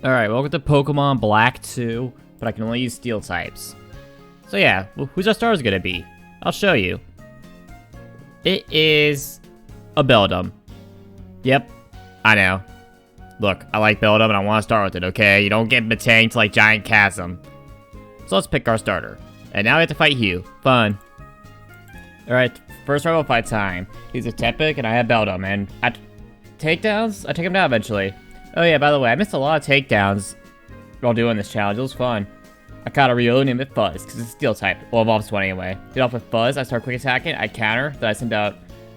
Alright, welcome to Pokemon Black 2, but I can only use Steel types. So yeah, who's our stars gonna be? I'll show you. It is a Beldum. Yep, I know. Look, I like Beldum and I want to start with it, okay? You don't get tanked like Giant Chasm. So let's pick our starter. And now we have to fight Hugh. Fun. Alright, first rival fight time. He's a Tepic and I have Beldum, and takedowns? I take him down eventually. Oh yeah, by the way, I missed a lot of takedowns while doing this challenge. It was fun. I caught a real name with Fuzz, because it's Steel type. Well, evolves 20 anyway. Get off with Fuzz, I start quick attacking, I counter, then I send out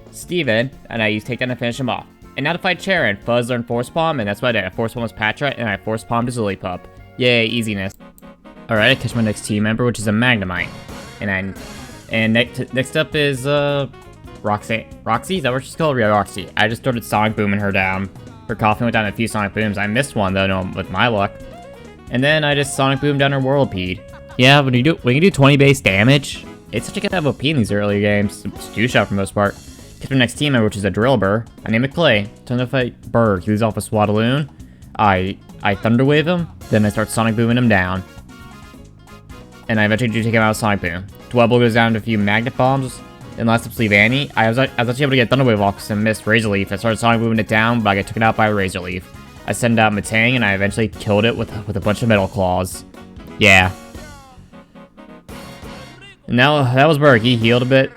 Steven, and I use takedown to finish him off. And now to fight Charon, Fuzz learned Force Palm, and that's what I did. I Force Palm was Patra, and I Force Palmed his Lillipup. Yay, easiness. Alright, I catch my next team member, which is a Magnemite. And next up is, Roxy? Is that what she's called? Yeah, Roxy. I just started Sonic Booming her down. Her coffin went down a few Sonic Booms. I missed one, though, no, with my luck. And then I just Sonic Boom down her Whirlipede. Yeah, when you do 20 base damage, it's such a good FOP in these early games. It's 2-shot for the most part. Get my next team member, which is a Drillbur. I name it Clay. Time to fight Berg. He leads off with Swadaloon. I Thunder Wave him, then I start Sonic Booming him down. And I eventually do take him out of Sonic Boom. Dwebble goes down to a few Magnet Bombs. And last up, Sleeve Annie. I was actually able to get Thunder Wave off because I missed Razor Leaf. I started Sonic Booming it down, but I got taken out by Razor Leaf. I send out Matang, and I eventually killed it with a bunch of Metal Claws. Yeah. And now, that was Berg. He healed a bit.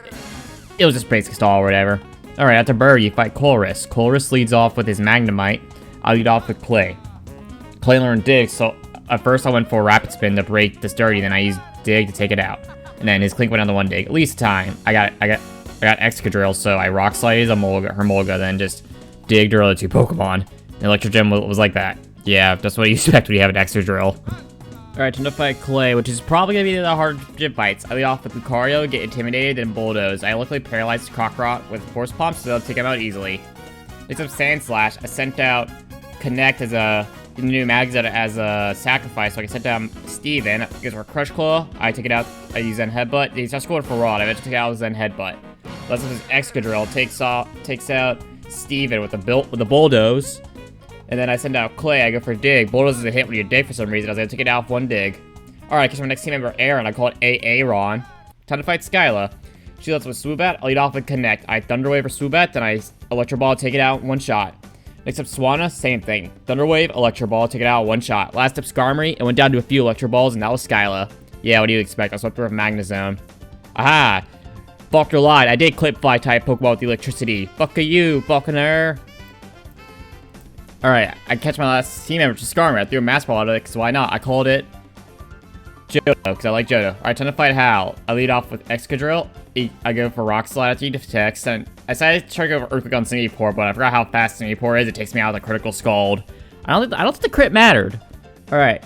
It was just basic stall or whatever. Alright, after Berg, you fight Colress. Colress leads off with his Magnemite. I lead off with Clay. Clay learned Dig, so at first I went for Rapid Spin to break this dirty, then I used Dig to take it out. And then his Clink went down to 1 Dig. At least time. I got Excadrill, so I Rock Slide her Molga, then just digged her other 2 Pokemon. And Electro Gem was like that. Yeah, that's what you expect when you have an Excadrill. Alright, time to fight Clay, which is probably going to be the hard gym fights. I lead off with Lucario, get Intimidated, then Bulldoze. I luckily paralyzed Crocrot with Force Palm, so they'll take him out easily. Next up, Sand Slash. I sent out Connect as a new Mags as a sacrifice, so I can send down Steven. He goes for Crush Claw. I take it out, I use Zen Headbutt. He starts going for Rod. I eventually take it out with Zen Headbutt. Last up is Excadrill. Takes out Steven with the Bulldoze. And then I send out Clay, I go for Dig. Bulldoze is a hit when you dig for some reason. I was able to take it out with 1 Dig. Alright, catch my next team member, Aaron. I call it Aaron. Time to fight Skyla. She lets with Swoobat. I lead off with Connect. I Thunder Wave for Swoobat, then I Electro Ball, take it out in 1 shot. Next up, Swanna, same thing. Thunder Wave, Electro Ball, take it out in 1 shot. Last up, Skarmory. It went down to a few Electro Balls, and that was Skyla. Yeah, what do you expect? I swept her with Magnezone. Aha! Falkner lied. I did clip Fly-type Pokemon with the electricity. Fuck you, Falconer. Alright, I catch my last team member, which is Skarmory. I threw a Mass Ball out of it, because why not? I called it Johto, because I like Johto. Alright, time to fight Hal. I lead off with Excadrill. I go for Rock Slide after he detects, and I decided to try to go for Earthquake on Singapore, but I forgot how fast Singapore is. It takes me out with a Critical Scald. I don't think the crit mattered. Alright.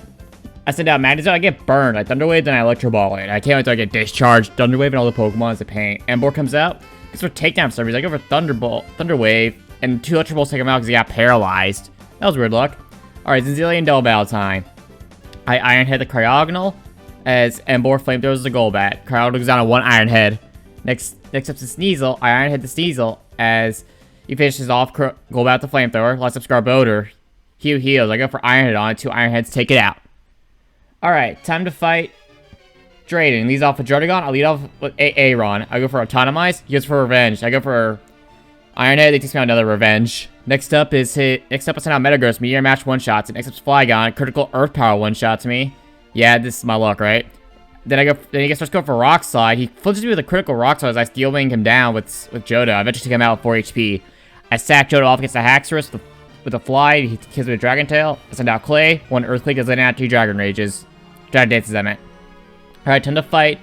I send out Magnezone, I get burned. I Thunder Wave, then I Electro Ball it. I can't wait until I get discharged. Thunder Wave and all the Pokemon is a pain. Emboar comes out. It's for takedown service. I go for Thunder Wave, and 2 Electro Balls take him out because he got paralyzed. That was weird luck. Alright, Zinzillion Double Battle time. I Iron Head the Cryogonal as Emboar Flamethrowers the Golbat. Cryogonal goes down to 1 Iron Head. Next up to Sneasel. I Iron Head the Sneasel as he finishes off Golbat the Flamethrower. Last up Scarboder. Hugh heals. I go for Iron Head on it. 2 Iron Heads take it out. Alright, time to fight Drayden. He leads off with Druddigon. I lead off with Aaron. I go for Autotomize. He goes for Revenge. I go for Iron Head. He takes me out another Revenge. Next up I send out Metagross. Meteor Match 1-shots. And next up's Flygon. Critical Earth Power 1-shots me. Yeah, this is my luck, right? Then he starts going for Rock Slide. He flinches me with a critical Rock Slide as I Steel Wing him down with Johto. I eventually take him out with 4 HP. I sack Johto off against the Haxorus with a Fly. He kills me with Dragon Tail. I send out Clay. 1 Earthquake is letting out 2 Dragon Rages. Dragon Dances, I meant. Alright, time to fight.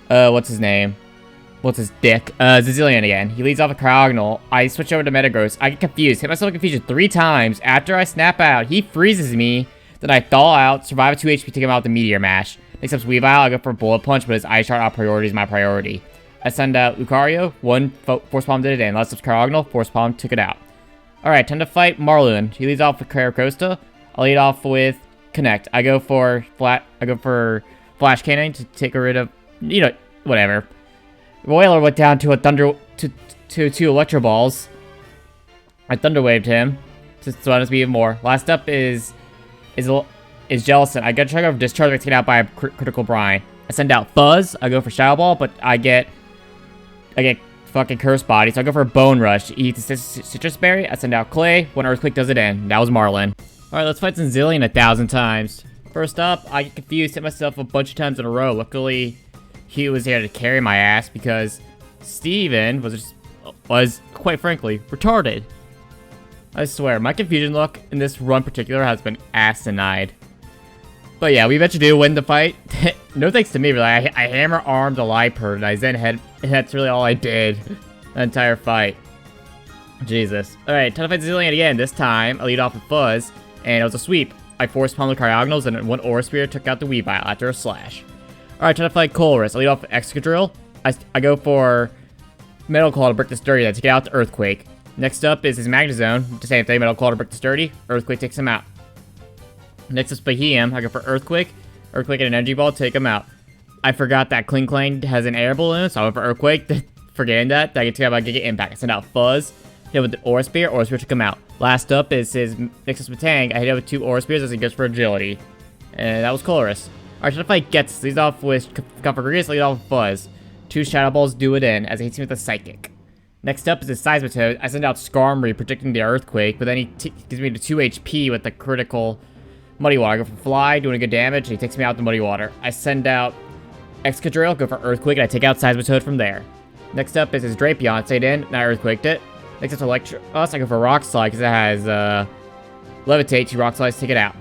What's his name? What's his dick? Zazillion again. He leads off a Cryogonal. I switch over to Metagross. I get confused. Hit myself with confusion 3 times. After I snap out, he freezes me. Then I thaw out, survive at 2 HP, take him out with the Meteor Mash. Next up's Weavile. I go for Bullet Punch, but his Ice Shard out priority is my priority. I send out Lucario. 1 Force Palm did it in. Last up's Cryogonal. Force Palm took it out. Alright, time to fight Marlon. He leads off with Carracosta. I'll lead off with Connect. I go for Flash Cannon to take rid of, whatever. Roiler went down to to 2 Electro Balls. I Thunder Waved him to stun us even more. Last up is is Jellicent. I get Trigger of Discharge, I get taken out by a critical Brine. I send out Fuzz, I go for Shadow Ball, but I get fucking Curse Body, so I go for Bone Rush. He eats a Citrus Berry, I send out Clay, one Earthquake does it in. That was Marlin. Alright, let's fight Sneasel 1,000 times. First up, I get confused, hit myself a bunch of times in a row. Luckily, he was here to carry my ass because Steven was quite frankly, retarded. I swear, my confusion look in this run in particular has been asinine. But yeah, we eventually do win the fight. No thanks to me, really. I hammer-armed a Lapras, and I Zen Head, and that's really all I did the entire fight. Jesus. Alright, time to fight Zillion again. This time, I lead off with Fuzz, and it was a sweep. I forced palm the Cryogonals, and one Aura Spear took out the Weavile after a slash. Alright, time to fight Colress. I lead off with Excadrill. I go for Metal Claw to break this dirty, then take it out to Earthquake. Next up is his Magnezone. The same thing, Metal Claw to break this dirty. Earthquake takes him out. Next is Behem. I go for Earthquake. Earthquake and an Energy Ball take him out. I forgot that Kling Klang has an Air Balloon, so I went for Earthquake. Forgetting that, I get to about Giga Impact. I send out Fuzz. Hit with the Aura Spear. Aura Spear took him out. Last up is his Nexus Matang. I hit it with 2 Aura Spears as he goes for Agility. And that was Colress. Alright, should I fight Gets? Leads off with Configurious, lead off with Fuzz. 2 Shadow Balls do it in as he hits me with a Psychic. Next up is his Seismite. I send out Skarmory, predicting the Earthquake, but then he gives me the 2 HP with the critical Muddy Water. I go for Fly, doing a good damage, and he takes me out with the Muddy Water. I send out Excadrill, go for Earthquake, and I take out Seismite from there. Next up is his Drapion. Stayed in, and I Earthquaked it. Next up is I go for Rock Slide, because it has Levitate. 2 Rock Slides, take it out.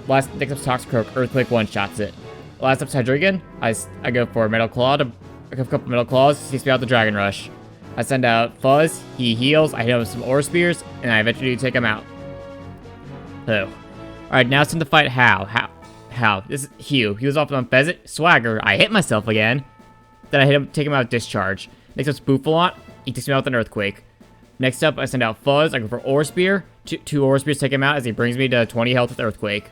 Next up is Toxicroak. Earthquake one-shots it. Last up is Hydreigon. I go for Metal Claw. I go for a couple Metal Claws, takes me out the Dragon Rush. I send out Fuzz, he heals, I hit him with some Aura Spears, and I eventually take him out. Oh. Alright, now it's time to fight How. This is Hugh. He was off on Pheasant. Swagger. I hit myself again. Then I take him out with Discharge. Next up is Bouffalot. He takes me out with an Earthquake. Next up, I send out Fuzz. I go for Aura Spear. 2 Aura Spears take him out as he brings me to 20 health with Earthquake.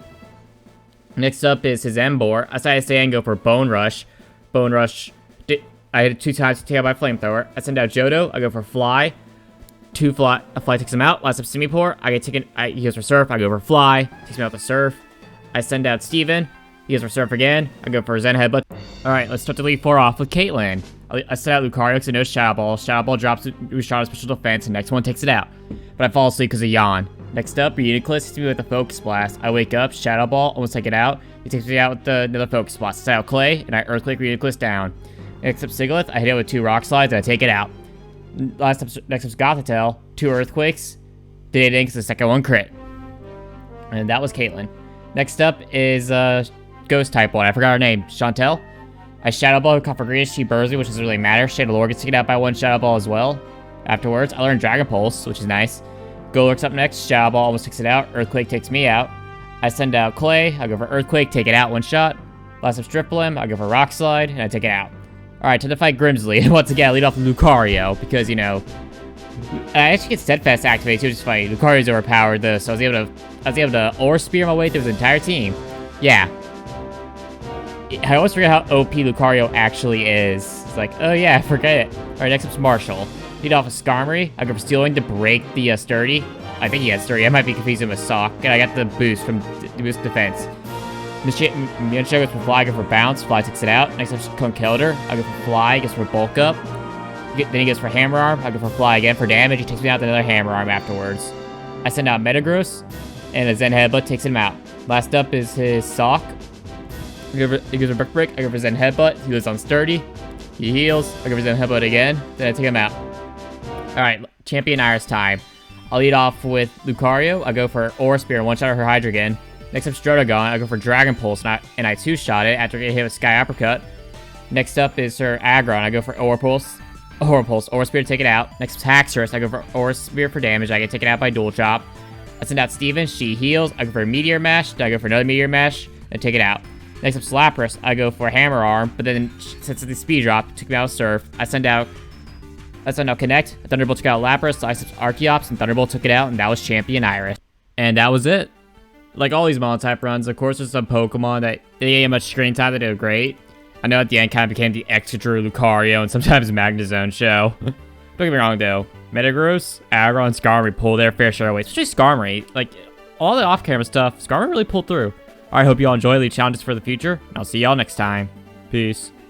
Next up is his Emboar. I decided to stay and go for Bone Rush. Bone Rush. I hit it 2 times to take out my Flamethrower. I send out Johto. I go for Fly. A Fly takes him out. Last up, Simipour. He goes for Surf. I go for Fly. Takes me out the Surf. I send out Steven. He goes for Surf again. I go for Zen Headbutt. Alright, let's start the lead 4 off with Caitlyn. I send out Lucario because I know Shadow Ball. Shadow Ball drops Lucario Special Defense, and next one takes it out. But I fall asleep because of Yawn. Next up, Uniclus hits me with a Focus Blast. I wake up, Shadow Ball, almost take it out. He takes me out with another Focus Blast. I send out Clay, and I Earthquake Uniclus down. Next up, Sigilyph. I hit it with 2 Rock Slides, and I take it out. Next up, Gothitelle. 2 Earthquakes. Did it in because the second one crit. And that was Caitlyn. Next up is Ghost type one. I forgot her name. Chantel. I Shadow Ball, Configurious, she Burzly, which doesn't really matter. Shadowlord gets taken out by 1 Shadow Ball as well. Afterwards, I learned Dragon Pulse, which is nice. Golurk's up next. Shadow Ball almost takes it out. Earthquake takes me out. I send out Clay. I go for Earthquake, take it out 1 shot. Last up, Striplim. I go for Rock Slide, and I take it out. Alright, time to fight Grimsley. Once again, I lead off with Lucario, because, you know, I actually get Steadfast activated too, which is funny. Lucario's overpowered though, so I was able to Aura Spear my way through the entire team. Yeah. I always forget how OP Lucario actually is. It's like, oh yeah, forget it. Alright, next up's Marshall. Lead off with Skarmory. I go for Stealing to break the Sturdy. I think he has Sturdy. I might be confusing with Sock. And I got the boost from the boost defense. Mienshao goes for Fly, I go for Bounce. Fly takes it out. Next up's Conkeldurr. I go for Fly, goes for Bulk Up. Then he goes for Hammer Arm. I go for Fly again for damage. He takes me out with another Hammer Arm afterwards. I send out Metagross, and the Zen Headbutt takes him out. Last up is his Sock. He goes for Brick Break. I go for Zen Headbutt. He goes on Sturdy. He heals. I go for Zen Headbutt again. Then I take him out. Alright, Champion Iris time. I'll lead off with Lucario. I go for Aura Spear and 1-shot her Hydreigon. Next up, Strodagon. I go for Dragon Pulse, and I 2-shot it after getting hit with Sky Uppercut. Next up is her Aggron. I go for Aura Pulse. Aura Spear to take it out. Next is Haxorus. I go for Aura Spear for damage. I get taken out by Dual Chop. I send out Steven. She heals. I go for Meteor Mash. I go for another Meteor Mash and take it out. Next up, Lapras. I go for Hammer Arm, but then since the speed drop, took me out of Surf. I send out Connect. Thunderbolt took out Lapras. I sent Archeops, and Thunderbolt took it out, and that was Champion Iris. And that was it. Like all these mono-type runs, of course, there's some Pokemon that they didn't get much screen time that did great. I know at the end kind of became the Excadrill, Lucario, and sometimes Magnezone show. Don't get me wrong though. Metagross, Aggron, and Skarmory pull their fair share away. Especially Skarmory. Like, all the off-camera stuff, Skarmory really pulled through. Alright, hope you all enjoy. Leave challenges for the future, and I'll see y'all next time. Peace.